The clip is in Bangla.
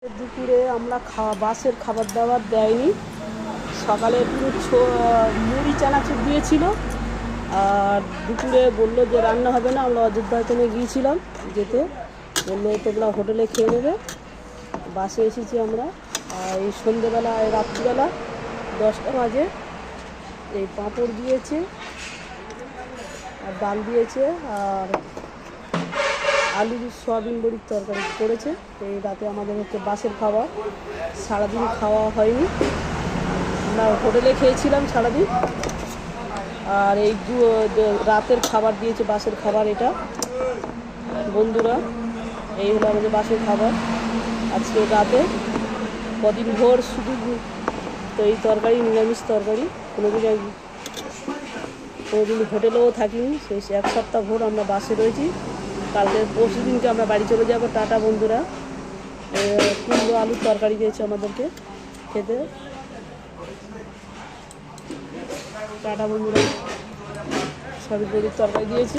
দুপুরে আমরা বাসের খাবার দাবার দেয়নি। সকালে একটু মুড়ি চানাচুর দিয়েছিল, আর দুপুরে বললো যে রান্না হবে না। আমরা অযোধ্যা এখানে গিয়েছিলাম, যেতে বললো তোমরা হোটেলে খেয়ে নেবে। বাসে এসেছি আমরা। আর এই সন্ধ্যেবেলা, রাত্রিবেলা 10টা বাজে এই পাঁপড় দিয়েছে, আর ডাল দিয়েছে, আর আলু সয়াবিন বড়ির তরকারি করেছে। এই রাতে আমাদের হচ্ছে বাসের খাবার, সারাদিন খাওয়া হয়নি। আমরা হোটেলে খেয়েছিলাম সারাদিন। আর এই রাতের খাবার দিয়েছে, বাসের খাবার। এটা বন্ধুরা, এই হলো আমাদের বাসের খাবার আজকে রাতে। কদিন ভোর শুধু তো এই তরকারি, নিরামিষ তরকারি। কোনোদিন হোটেলেও থাকিনি, সেই 1 সপ্তাহ ভোর আমরা বাসে রয়েছি। কালকে পরশু দিনকে আমরা বাড়ি চলে যাব। টাটা বন্ধুরা। কুমড়ো আলুর তরকারি দিয়েছে আমাদেরকে খেতে। টাটা বন্ধুরা, সয়াবিন বড়ির তরকারি দিয়েছে।